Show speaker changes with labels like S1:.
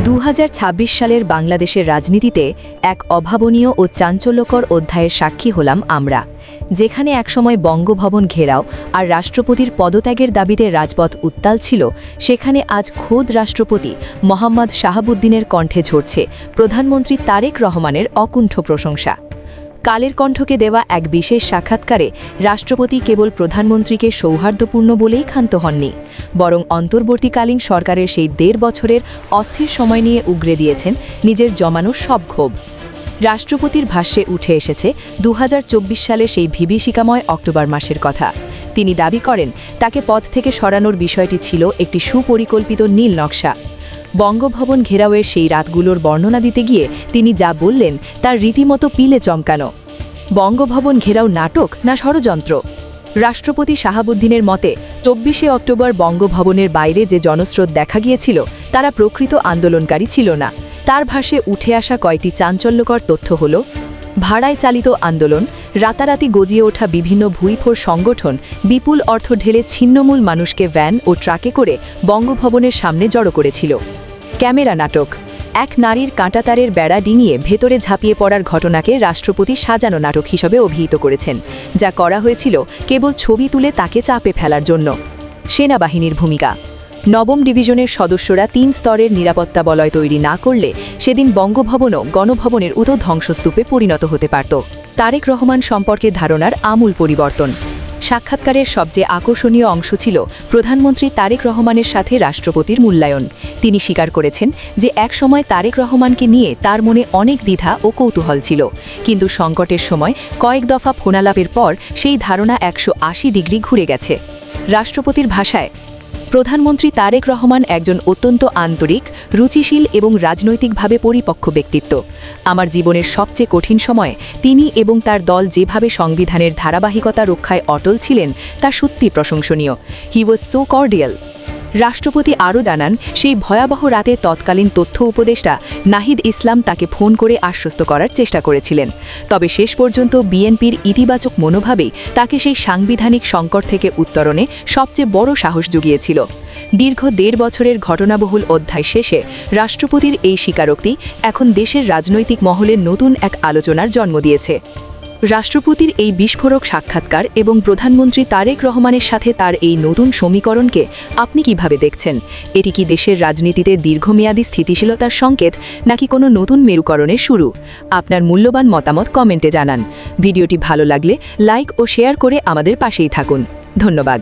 S1: 2026 সালের বাংলাদেশের রাজনীতিতে এক অভাবনীয় ও চাঞ্চল্যকর অধ্যায়ের সাক্ষী হলাম আমরা, যেখানে একসময় বঙ্গভবন ঘেরাও আর রাষ্ট্রপতির পদত্যাগের দাবিতে রাজপথ উত্তাল ছিল, সেখানে আজ খোদ রাষ্ট্রপতি মোহাম্মদ শাহাবুদ্দিনের কণ্ঠে ঝরছে প্রধানমন্ত্রী তারেক রহমানের অকুণ্ঠ প্রশংসা। কালের কণ্ঠকে দেওয়া এক বিশেষ সাক্ষাৎকারে রাষ্ট্রপতি কেবল প্রধানমন্ত্রীকে সৌহার্দ্যপূর্ণ বলেই ক্ষান্ত হননি, বরং অন্তর্বর্তীকালীন সরকারের সেই ১.৫ বছরের অস্থির সময় নিয়ে উগরে দিয়েছেন নিজের জমানো সব ক্ষোভ। রাষ্ট্রপতির ভাষ্যে উঠে এসেছে ২০২৪ সালে সেই বিভীষিকাময় অক্টোবর মাসের কথা। তিনি দাবি করেন তাকে পদ থেকে সরানোর বিষয়টি ছিল একটি সুপরিকল্পিত নীল নকশা। বঙ্গভবন ঘেরাওয়ের সেই রাতগুলোর বর্ণনা দিতে গিয়ে তিনি যা বললেন তার রীতিমতো পিলে চমকানো। বঙ্গভবন ঘেরাও নাটক না ষড়যন্ত্র? রাষ্ট্রপতি শাহাবুদ্দিনের মতে ২৪শে অক্টোবর বঙ্গভবনের বাইরে যে জনস্রোত দেখা গিয়েছিল তারা প্রকৃত আন্দোলনকারী ছিল না। তার ভাষ্যে উঠে আসা কয়েকটি চাঞ্চল্যকর তথ্য হল: ভাড়ায় চালিত আন্দোলন, রাতারাতি গজিয়ে ওঠা বিভিন্ন ভুইফোর সংগঠন বিপুল অর্থ ঢেলে ছিন্নমূল মানুষকে ভ্যান ও ট্রাকে করে বঙ্গভবনের সামনে জড়ো করেছিল। ক্যামেরা নাটক, এক নারীর কাঁটাতারের বেড়া ডিঙিয়ে ভেতরে ঝাঁপিয়ে পড়ার ঘটনাকে রাষ্ট্রপতি সাজানো নাটক হিসেবে অভিহিত করেছেন, যা করা হয়েছিল কেবল ছবি তুলে তাকে চাপে ফেলার জন্য। সেনাবাহিনীর ভূমিকা, নবম ডিভিশনের সদস্যরা ৩ স্তরের নিরাপত্তা বলয় তৈরি না করলে সেদিন বঙ্গভবনও গণভবনের উদো ধ্বংসস্তূপে পরিণত হতে পারত। তারেক রহমান সম্পর্কে ধারণার আমূল পরিবর্তন। সাক্ষাৎকারের সবচেয়ে আকর্ষণীয় অংশ ছিল প্রধানমন্ত্রী তারেক রহমানের সাথে রাষ্ট্রপতির মূল্যায়ন। তিনি স্বীকার করেছেন যে একসময় তারেক রহমানকে নিয়ে তার মনে অনেক দ্বিধা ও কৌতূহল ছিল, কিন্তু সংকটের সময় কয়েক দফা ফোনালাপের পর সেই ধারণা ১৮০ ডিগ্রি ঘুরে গেছে। রাষ্ট্রপতির ভাষায়, প্রধানমন্ত্রী তারেক রহমান একজন অত্যন্ত আন্তরিক, রুচিশীল এবং রাজনৈতিকভাবে পরিপক্ক ব্যক্তিত্ব। আমার জীবনের সবচেয়ে কঠিন সময়ে তিনি এবং তার দল যেভাবে সংবিধানের ধারাবাহিকতা রক্ষায় অটল ছিলেন তা সত্যি প্রশংসনীয়। হি ওয়াজ সো কর্ডিয়াল। রাষ্ট্রপতি আরও জানান, সেই ভয়াবহ রাতে তৎকালীন তথ্য উপদেষ্টা নাহিদ ইসলাম তাকে ফোন করে আশ্বস্ত করার চেষ্টা করেছিলেন, তবে শেষ পর্যন্ত বিএনপির ইতিবাচক মনোভাবেই তাকে সেই সাংবিধানিক সংকট থেকে উত্তরণে সবচেয়ে বড় সাহস জুগিয়েছিল। দীর্ঘ ১.৫ বছরের ঘটনাবহুল অধ্যায় শেষে রাষ্ট্রপতির এই স্বীকারোক্তি এখন দেশের রাজনৈতিক মহলে নতুন এক আলোচনার জন্ম দিয়েছে। রাষ্ট্রপতির এই বিস্ফোরক সাক্ষাৎকার এবং প্রধানমন্ত্রী তারেক রহমানের সাথে তার এই নতুন সমীকরণকে আপনি কিভাবে দেখছেন? এটি কি দেশের রাজনীতিতে দীর্ঘমেয়াদী স্থিতিশীলতার সংকেত, নাকি কোনো নতুন মেরুকরণের শুরু? আপনার মূল্যবান মতামত কমেন্টে জানান। ভিডিওটি ভালো লাগলে লাইক ও শেয়ার করে আমাদের পাশেই থাকুন। ধন্যবাদ।